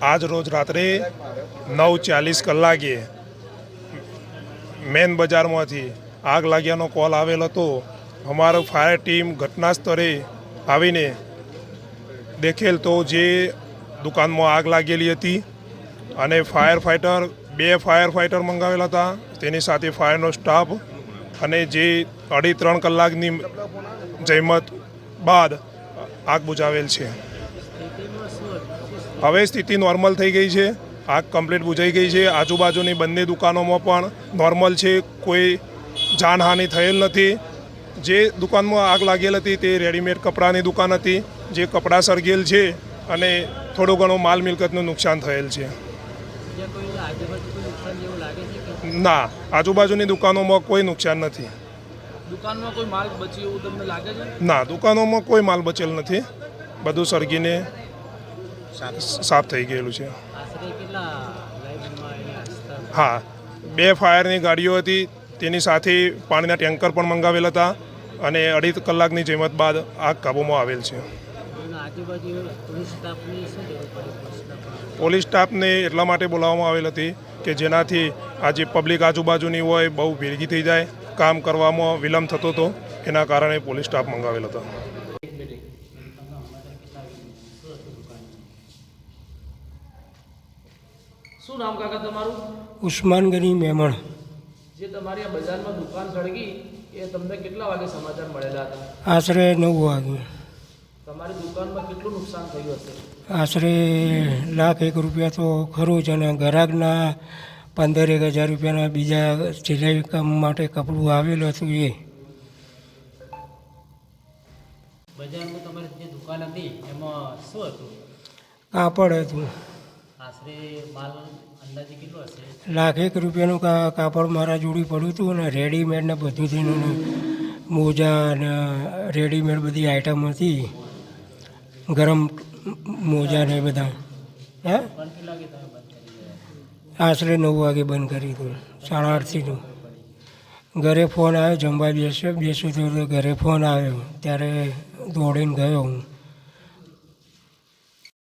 આજ રોજ રાત્રે 9:40 કલાકે મેન બજારમાંથી આગ લાગ્યાનો કોલ આવેલ હતો. અમારો ફાયર ટીમ ઘટના સ્થળે આવીને દેખેલ તો જે દુકાનમાં આગ લાગેલી હતી અને બે ફાયર ફાઇટર મંગાવેલા હતા, તેની સાથે ફાયરનો સ્ટાફ અને જે 2.5-3 કલાકની જહેમત બાદ આગ બુઝાવેલ છે. હવે સ્થિતિ નોર્મલ થઈ ગઈ છે, આગ કમ્પ્લીટ બુઝાઈ ગઈ છે. આજુબાજુની બંને દુકાનોમાં પણ નોર્મલ છે, કોઈ જાનહાનિ થયેલ નથી. જે દુકાનમાં આગ લાગેલ હતી તે રેડીમેડ કપડાની દુકાન હતી, જે કપડાં સળગેલ છે અને થોડો ઘણો માલ મિલકતનું નુકસાન થયેલ છે. ના, આજુબાજુની દુકાનોમાં કોઈ નુકસાન નથી. દુકાનમાં કોઈ માલ બચ્યો એવું તમને લાગે છે? ના, દુકાનોમાં કોઈ માલ બચેલ નથી, બધું સળગીને સાફ થઈ ગયેલું છે. હા, 2 ફાયરની ગાડીઓ હતી, તેની સાથે પાણીના ટેન્કર પણ મંગાવેલ હતા અને 2.5 કલાકની જહેમત બાદ આગ કાબૂમાં આવેલ છે. પોલીસ સ્ટાફને એટલા માટે બોલાવવામાં આવેલ હતી કે જેનાથી આજે પબ્લિક આજુબાજુની હોય બહુ ભેગી થઈ જાય, કામ કરવામાં વિલંબ થતો હતો, એના કારણે પોલીસ સ્ટાફ મંગાવેલ હતો. શું નામ કાકા તમારું? ઉસ્માન ગની મેમણ. જે તમારી આ બજારમાં દુકાન સળગી એ તમને કેટલા વાગે સમાચાર મળેલા હતા? આશરે 9 વાગે. તમારી દુકાનમાં કેટલું નુકસાન થયું હશે? આશરે ₹1,00,000 તો ખરું જ, અને ગ્રાહકના 15,000 રૂપિયાના બીજા સિલાઈ કામ માટે કપડું આવેલું હતું. એ બજારમાં તમારી જે દુકાન હતી એમાં શું હતું? કાપડ હતું. આશરે માલ અંદાજે કેટલો હશે? ₹1,00,000 કાપડ મારા જોડી પડ્યું હતું, અને રેડીમેડ ને બધું થઈને મોજા અને રેડીમેડ બધી આઈટમ હતી, ગરમ મોજા ને બધા. હે, આશરે 9 વાગે બંધ કરી હતું, 8:30થી. ઘરે ફોન આવ્યો, જમવા બેસ્યો તો ઘરે ફોન આવ્યો, ત્યારે દોડીને ગયો હું.